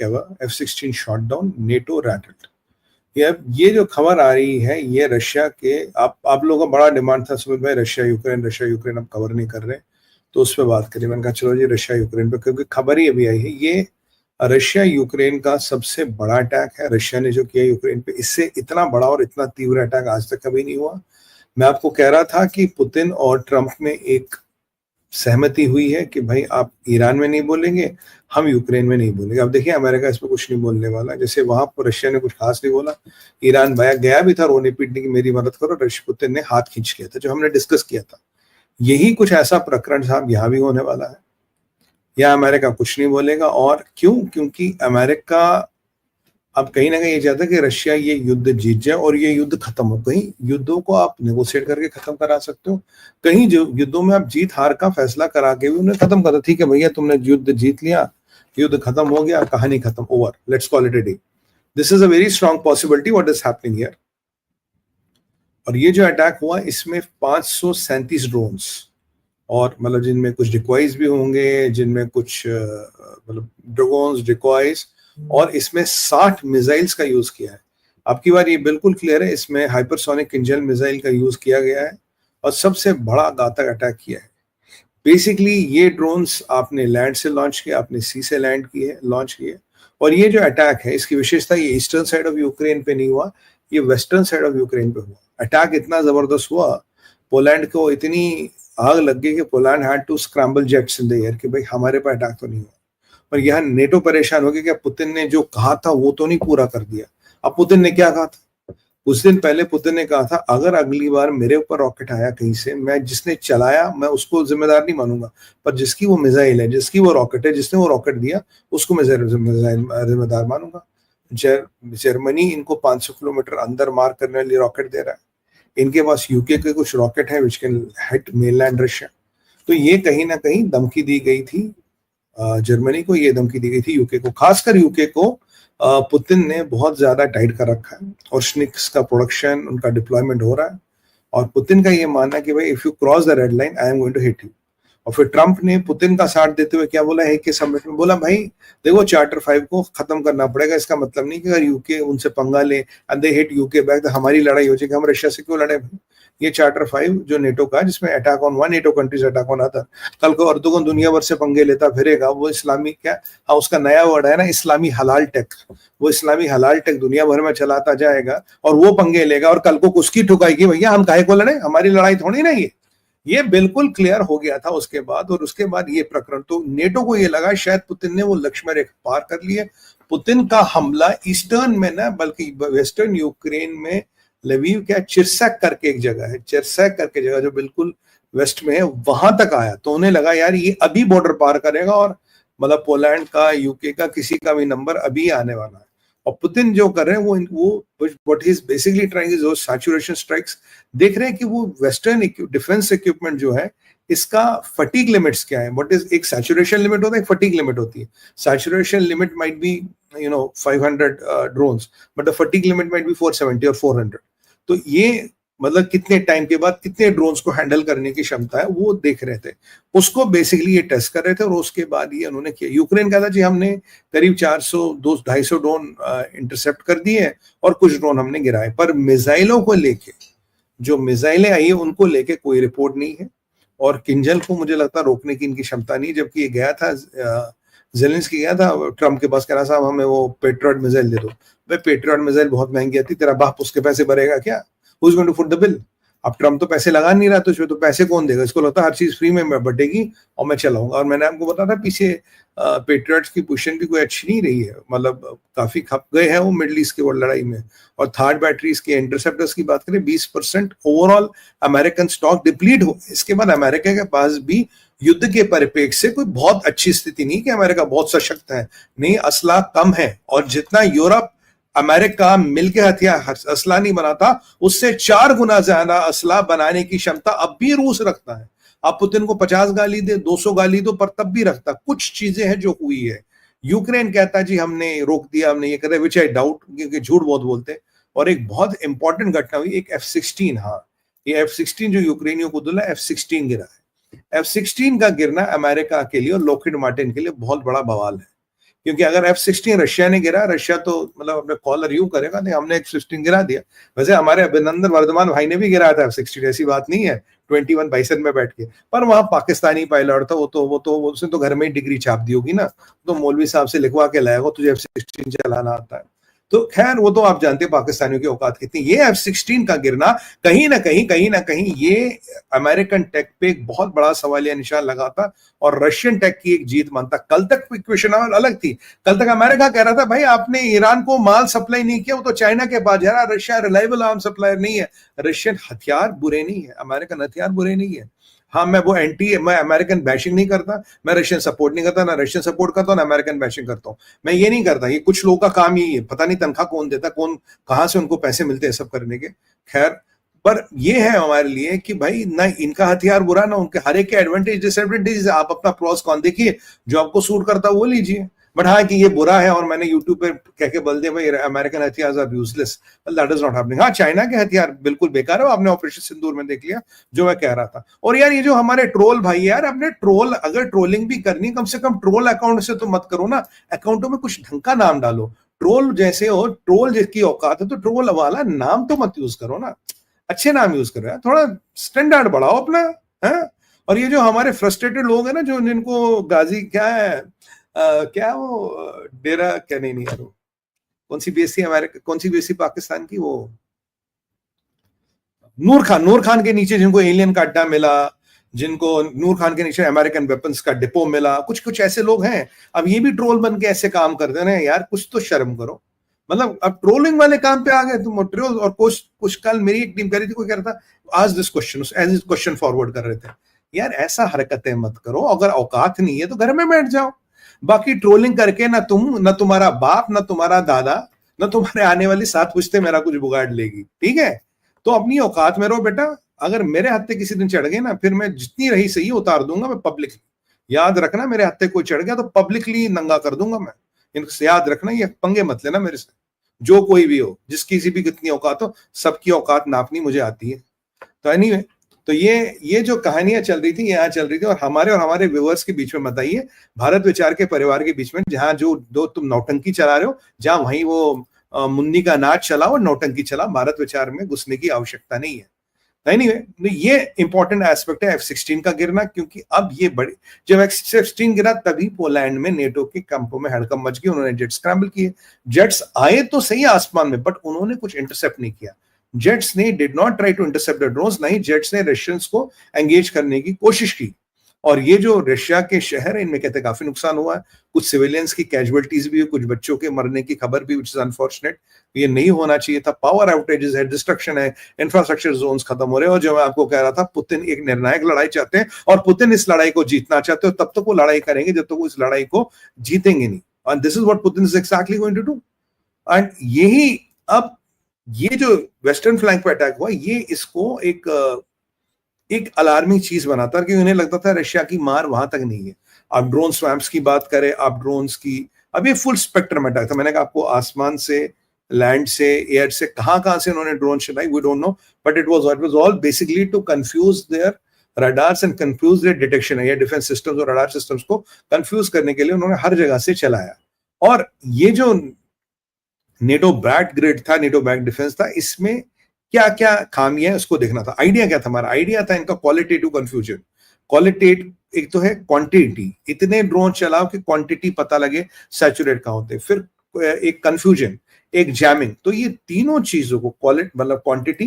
ever, F-16 shot down, NATO rattled. ये जो खबर आ रही है ये रशिया के, आप लोगों का बड़ा डिमांड था सुमित भाई, रशिया यूक्रेन हम कवर नहीं कर रहे, तो उस पर बात करिए। मैंने कहा चलो जी रशिया यूक्रेन पे, क्योंकि खबर ही अभी आई है। ये रशिया यूक्रेन का सबसे बड़ा अटैक है। रशिया ने जो किया यूक्रेन पे, इससे इतना बड़ा और इतना तीव्र अटैक आज तक कभी नहीं हुआ। मैं आपको कह रहा था कि पुतिन और ट्रंप में एक सहमति हुई है कि भाई आप ईरान में नहीं बोलेंगे, हम यूक्रेन में नहीं बोलेंगे। अब देखिए अमेरिका इसमें कुछ नहीं बोलने वाला, जैसे वहां पर रशिया ने कुछ खास नहीं बोला, ईरान गया भी था रोने पीटने की मेरी मदद करो, रशिया पुतिन ने हाथ खींच लिया था, जो हमने डिस्कस किया था। यही कुछ ऐसा प्रकरण साहब यहाँ भी होने वाला है, या अमेरिका कुछ नहीं बोलेगा। और क्यों? क्योंकि अमेरिका अब कहीं ना कहीं ये चाहता है कि रशिया ये युद्ध जीत जाए और ये युद्ध खत्म हो। कहीं युद्धों को आप नेगोशिएट करके खत्म करा सकते हो, कहीं जो युद्धों में आप जीत हार का फैसला करा के भी उन्हें खत्म कर दो। ठीक है भैया, तुमने युद्ध जीत लिया, युद्ध खत्म हो गया, कहानी खत्म, over, let's call it a day. This is a very strong possibility what is happening here. और ये जो अटैक हुआ इसमें 537 ड्रोन्स, और मतलब जिनमें कुछ डिकॉइज भी होंगे, जिनमें कुछ मतलब ड्रोन्स डिकॉइज, और इसमें 60 मिसाइल्स का यूज किया है। अब की बार ये बिल्कुल क्लियर है, इसमें हाइपरसोनिक किंजल मिसाइल का यूज किया गया है और सबसे बड़ा घातक अटैक किया है। बेसिकली ये ड्रोन्स आपने लैंड से लॉन्च किया, आपने सी से लैंड किए, लॉन्च किए। और ये जो अटैक है इसकी विशेषता, ये ईस्टर्न साइड ऑफ यूक्रेन पे नहीं हुआ, ये वेस्टर्न साइड ऑफ यूक्रेन पे हुआ। अटैक इतना जबरदस्त हुआ, पोलैंड को इतनी आग लग गई कि Poland had to scramble jets in the air कि भाई हमारे पर अटैक तो नहीं हुआ। और यहाँ नेटो परेशान हो गया कि पुतिन ने जो कहा था वो तो नहीं पूरा कर दिया। अब पुतिन ने क्या कहा था? कुछ दिन पहले पुतिन ने कहा था अगर अगली बार मेरे ऊपर रॉकेट आया कहीं से, मैं जिसने चलाया मैं उसको जिम्मेदार नहीं मानूंगा, पर जिसकी वो मिसाइल है, जिसकी वो रॉकेट है, जिसने वो रॉकेट दिया उसको मैं जिम्मेदार मानूंगा। जर्मनी इनको 500 किलोमीटर अंदर मार करने वाली रॉकेट दे रहा है, इनके पास यूके के कुछ रॉकेट है which can hit mainland Russia. तो ये कहीं ना कहीं धमकी दी गई थी जर्मनी को, ये धमकी दी गई थी यूके को, खासकर यूके को पुतिन ने बहुत ज्यादा टाइट कर रखा है और स्निक्स का प्रोडक्शन, उनका डिप्लॉयमेंट हो रहा है। और पुतिन का ये मानना है कि भाई if you cross the red line I am going to hit you. और फिर ट्रंप ने पुतिन का साथ देते हुए क्या बोला है कि समिट में, बोला भाई देखो चार्टर 5 को खत्म करना पड़ेगा, इसका मतलब नहीं कि अगर यूके उनसे पंगा ले and they hit UK back तो हमारी लड़ाई हो जाएगी, हम रशिया से क्यों लड़े भाई। ये चार्टर 5 जो नेटो का, जिसमें attack on one NATO countries, attack on other, कल को अर्दोगन दुनिया भर से पंगे लेता फिरेगा, वो इस्लामी क्या, हाँ उसका नया वर्ड है ना इस्लामी हलाल टेक, वो इस्लामी हलाल टेक दुनिया भर में चलाता जाएगा और वो पंगे लेगा और कल को उसकी ठुकाएगी, भैया हम काहे को लड़े, हमारी लड़ाई थोड़ी ना ये बिल्कुल क्लियर हो गया था उसके बाद। और उसके बाद ये प्रकरण, तो नेटो को ये लगा शायद पुतिन ने वो लक्ष्मण रेखा पार कर लिए। पुतिन का हमला ईस्टर्न में ना बल्कि वेस्टर्न यूक्रेन में, लवीव क्या, चिरसैक करके एक जगह है, चिरसैक करके जगह जो बिल्कुल वेस्ट में है, वहां तक आया। तो उन्हें लगा यार ये अभी बॉर्डर पार करेगा और मतलब पोलैंड का, यूके का, किसी का भी नंबर अभी आने वाला है। और पुतिन जो कर रहे हैं वो what he is basically trying is saturation strikes. देख रहे हैं कि वो वेस्टर्न डिफेंस इक्विपमेंट जो है इसका फटीग लिमिट्स क्या है, व्हाट इज, एक सैचुरेशन लिमिट होता है, एक फटीग लिमिट होती है। Saturation limit might be 500 drones, but the fatigue limit might be 470 और 400। तो ये मतलब कितने टाइम के बाद कितने ड्रोन्स को हैंडल करने की क्षमता है वो देख रहे थे, उसको बेसिकली ये टेस्ट कर रहे थे। और उसके बाद ये उन्होंने किया। यूक्रेन कहता जी हमने करीब 400-250 ड्रोन इंटरसेप्ट कर दिए और कुछ ड्रोन हमने गिराए, पर मिसाइलों को लेके, जो मिसाइलें आई है उनको लेके कोई रिपोर्ट नहीं है। और किंजल को मुझे लगता रोकने की इनकी क्षमता नहीं, जबकि ये गया था जेलेंस्की गया था ट्रम्प के पास, कह रहा साहब हमें वो पेट्रियट मिसाइल दे दो। भाई पेट्रियट मिसाइल बहुत महंगी आती, तेरा बाप उसके पैसे भरेगा क्या? Who's going to foot the bill? अब ट्रम्प तो पैसे लगा नहीं रहा, तो इसमें तो पैसे कौन देगा? इसको लगता है हर चीज फ्री में बटेगी और मैं चलाऊंगा। और मैंने आपको बताया था पीछे पेट्रियट्स की पोजीशन भी कोई अच्छी नहीं रही है, मतलब काफी खप गए हैं वो मिडिल ईस्ट की वो लड़ाई में। और थर्ड बैटरीज के इंटरसेप्टर्स की बात करें, 20% ओवरऑल अमेरिकन स्टॉक डिप्लीट हो। इसके बाद अमेरिका के पास भी युद्ध के परिप्रेक्ष्य से कोई बहुत अच्छी स्थिति नहीं कि अमेरिका बहुत सशक्त है, नहीं, असला कम है। और जितना यूरोप अमेरिका मिलकर हथियार असला नहीं बनाता, उससे 4 गुना ज्यादा असला बनाने की क्षमता अब भी रूस रखता है। आप पुतिन को 50 गाली दे, 200 गाली दो, पर तब भी रखता। कुछ चीजें हैं जो हुई है। यूक्रेन कहता जी हमने रोक दिया, हमने ये कर, विच आई डाउट, क्योंकि झूठ बहुत बोलते। और एक बहुत इंपॉर्टेंट घटना हुई, एक F-16, हाँ ये F-16 जो यूक्रेनियों को बोला, F-16 गिरा है। F-16 का गिरना अमेरिका के लिए और लॉकहीड मार्टिन के लिए बहुत बड़ा बवाल है, क्योंकि अगर F-16 रशिया ने गिरा, रशिया तो मतलब अपने कॉलर यूं करेगा नहीं हमने F-16 गिरा दिया। वैसे हमारे अभिनंदन वर्धमान भाई ने भी गिराया था F-16, ऐसी बात नहीं है, 21 बाइसन में बैठ के, पर वहां पाकिस्तानी पायलट था, वो तो उसने तो घर में ही डिग्री छाप दी होगी ना, तो मौलवी साहब से लिखवा के लाया हो तुझे F-16 चलाना आता है। तो खैर वो तो आप जानते हैं पाकिस्तानियों की औकात कितनी। ये F-16 का गिरना कहीं ना कहीं ये अमेरिकन टेक पे एक बहुत बड़ा सवालिया निशान लगाता और रशियन टेक की एक जीत मानता। कल तक इक्वेशन अलग थी, कल तक अमेरिका कह रहा था भाई आपने ईरान को माल सप्लाई नहीं किया, वो तो चाइना के पास जा रहा, रशिया रिलायबल आर्म सप्लायर नहीं है। रशियन हथियार बुरे नहीं है, अमेरिकन हथियार बुरे नहीं है। हाँ मैं अमेरिकन बैशिंग नहीं करता, मैं रशियन सपोर्ट नहीं करता, ना रशियन सपोर्ट करता हूं ना अमेरिकन बैशिंग करता हूं, मैं ये नहीं करता। ये कुछ लोगों का काम यही है, पता नहीं तनख्वाह कौन देता, कौन कहां से उनको पैसे मिलते हैं सब करने के। खैर, पर ये है हमारे लिए कि भाई ना इनका हथियार बुरा ना उनके, हर एक के एडवांटेज डिसएडवांटेज, आप अपना प्रोस कॉन देखिए, जो आपको सूट करता है वो लीजिए। बट हाँ कि ये बुरा है और मैंने यूट्यूब पे कह के बोल दिया भाई अमेरिकन हथियार are useless, that is not happening. हाँ चाइना के हथियार बिल्कुल बेकार है, आपने ऑपरेशन सिंदूर में देख लिया जो मैं कह रहा था। और यार ये जो हमारे ट्रोल भाई, यार अपने ट्रोल, अगर ट्रोलिंग भी करनी कम से कम ट्रोल अकाउंट से तो मत करो ना, अकाउंटों में कुछ ढंग का नाम डालो। ट्रोल जैसे हो, ट्रोल जिसकी औकात है तो ट्रोल वाला नाम तो मत यूज करो ना, अच्छे नाम यूज करो यार, थोड़ा स्टैंडर्ड बढ़ाओ अपना है। और ये जो हमारे फ्रस्ट्रेटेड लोग हैं ना, जो जिनको गाजी क्या है क्या वो डेरा क्या, नहीं यार वो कौन सी बेसी अमेरिका, कौन सी बेसी पाकिस्तान की, वो नूर खान के नीचे जिनको एलियन का अड्डा मिला, जिनको नूर खान के नीचे अमेरिकन वेपन्स का डिपो मिला, कुछ ऐसे लोग हैं। अब ये भी ट्रोल बन के ऐसे काम करते हैं यार, कुछ तो शर्म करो। मतलब अब ट्रोलिंग वाले काम पे आ गए तुम ट्रोल। और कुछ कल मेरी एक टीम कह रही थी, कोई कह रहा था आज this question, as this question forward कर रहे थे, यार ऐसा हरकतें मत करो, अगर औकात नहीं है तो घर में बैठ जाओ। बाकी ट्रोलिंग करके ना तुम, ना तुम्हारा बाप, ना तुम्हारा दादा, ना तुम्हारे आने वाली 7 पुश्ते मेरा कुछ बिगाड़ लेगी, ठीक है? तो अपनी औकात में रहो बेटा। अगर मेरे हत्थे किसी दिन चढ़ गए ना, फिर मैं जितनी रही सही उतार दूंगा मैं पब्लिकली। याद रखना, मेरे हत्थे कोई चढ़ गया तो पब्लिकली नंगा कर दूंगा मैं। इनसे याद रखना, ये पंगे मत लेना मेरे से, जो कोई भी हो, जिसकी किसी भी कितनी औकात हो, सबकी औकात नापनी मुझे आती है। तो एनीवे, तो ये जो कहानियां चल रही थी, यहाँ चल रही थी, और हमारे व्यूअर्स के बीच में बताइए, भारत विचार के परिवार के बीच में, जहां जो दो तुम नौटंकी चला रहे हो, जहां वहीं वो मुन्नी का नाच चला और नौटंकी चला, भारत विचार में घुसने की आवश्यकता नहीं है। एनीवे, ये इंपॉर्टेंट एस्पेक्ट है F-16 का गिरना, क्योंकि अब ये बड़ी, जब F-16 गिरा तभी पोलैंड में नेटो के कैंपों में हड़कंप मच गई, उन्होंने जेट स्क्रैम्बल किए। जेट्स आए तो सही आसमान में, बट उन्होंने कुछ इंटरसेप्ट नहीं किया। जेट्स ने did not try to intercept the drones, नहीं जेट्स ने रशियंस को एंगेज करने की कोशिश की। और ये जो रशिया के शहर है, इनमें कहते हैं काफी नुकसान हुआ है, कुछ सिविलियंस की कैजुअलिटीज भी, कुछ बच्चों के मरने की खबर भी, विच इज अनफॉर्चुनेट। ये नहीं होना चाहिए था। पावर आउटेजेस है, डिस्ट्रक्शन है, इंफ्रास्ट्रक्चर जोन्स खत्म हो रहे हैं। और जो मैं आपको कह रहा था, पुतिन एक निर्णायक लड़ाई चाहते हैं और पुतिन इस लड़ाई को जीतना चाहते हो, तब तक वो लड़ाई करेंगे जब तक वो इस लड़ाई को जीतेंगे नहीं। And this is what Putin is exactly going to do. And यही, अब ये जो वेस्टर्न फ्लैंक पे अटैक हुआ, ये इसको एक अलार्मिंग चीज बनाता है, कि उन्हें लगता था रशिया की मार वहां तक नहीं है। आप ड्रोन स्वैम्प्स की बात करें, आप ड्रोन्स की, अब ये फुल स्पेक्ट्रम अटैक था। मैंने कहा आपको, आसमान से, लैंड से, एयर से, कहां से उन्होंने ड्रोन चलाई we don't know, but it was all basically to confuse their radars and confuse their detection, या डिफेंस सिस्टम्स और रडार सिस्टम्स को कंफ्यूज करने के लिए उन्होंने हर जगह से चलाया। और ये जो नेटो बैक ग्रिड था, नेटो बैक डिफेंस था, इसमें क्या क्या खामियां है उसको देखना था। आइडिया क्या था हमारा? आइडिया था इनका क्वालिटेटिव कंफ्यूजन। क्वालिटेटिव, एक तो है क्वांटिटी, इतने ड्रोन चलाओ कि क्वांटिटी पता लगे सैचुरेट कहां होते, फिर एक कंफ्यूजन, एक जैमिंग। तो ये तीनों चीजों को, मतलब क्वांटिटी,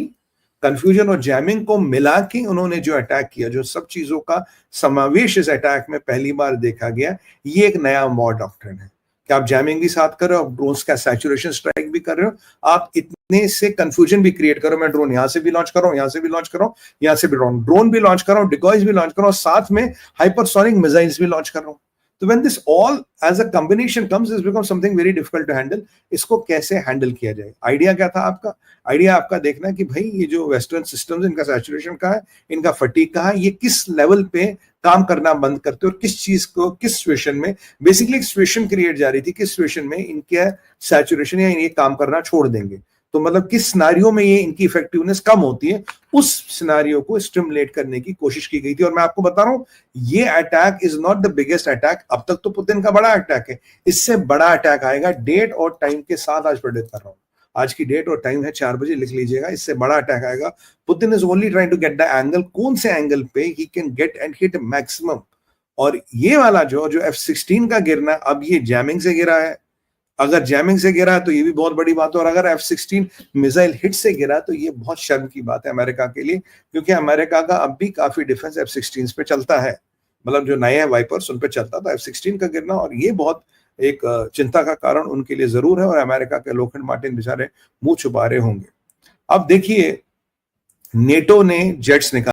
कंफ्यूजन और जैमिंग को मिला के उन्होंने जो अटैक किया, जो सब चीजों का समावेश इस अटैक में पहली बार देखा गया, ये एक नया वॉर डॉक्ट्रिन है कि आप जैमिंग भी साथ कर रहे हो, आप ड्रोन्स का सैचुरेशन स्ट्राइक भी कर रहे हो, आप इतने से कंफ्यूजन भी क्रिएट करो। मैं ड्रोन यहां से भी लॉन्च कर रहा हूं, यहां से भी लॉन्च कर रहा हूं, यहां से भी ड्रोन भी लॉन्च कर रहा हूं, डिकॉयज भी लॉन्च कर रहा हूं, साथ में हाइपरसोनिक मिसाइल्स भी लॉन्च कर रहा हूं। तो when this all as a combination comes, it becomes something very difficult to handle. इसको कैसे हैंडल किया जाए? आइडिया क्या था आपका? आइडिया आपका देखना कि भाई ये जो वेस्टर्न सिस्टम्स, इनका सैचुरेशन का है, इनका फटीग का है, ये किस लेवल पे काम करना बंद करते और किस चीज को, किस सिचुएशन में, बेसिकली एक सिचुएशन क्रिएट जा रही थी, किस सिचुएशन में इनके सैचुरेशन या ये काम करना छोड़ देंगे। तो मतलब किस सिनारियो में ये इनकी इफेक्टिवनेस कम होती है, उस सिनारियो को स्टिमुलेट करने की कोशिश की गई थी। और मैं आपको बता रहा हूं, ये attack is not the biggest attack. अब तक तो पुतिन का बड़ा अटैक है, इससे बड़ा अटैक आएगा। डेट और टाइम के साथ आज प्रेडिक्ट कर रहा हूं, आज की डेट और टाइम है 4 बजे, लिख लीजिएगा। इससे बड़ा अटैक आएगा। Putin is only trying to get the angle, कौन से एंगल पे he can get and hit maximum. और ये वाला जो F-16 का गिरना, अब ये जैमिंग से गिरा है। अगर जैमिंग से गिरा है तो ये भी बहुत बड़ी बात है, और अगर F-16 मिसाइल हिट से गिरा तो ये बहुत शर्म की बात है अमेरिका के लिए, क्योंकि अमेरिका का अब भी काफी डिफेंस F-16 पे चलता है। मतलब जो नए वाइपर्स उन पे चलता था, F-16 का गिरना और ये बहुत एक चिंता का कारण उनके लिए जरूर है। और अमेरिका के लोकहित मार्टिन बेचारे मुंह छुपा रहे होंगे। अब देखिए, नेटो ने जेट्स निकाले।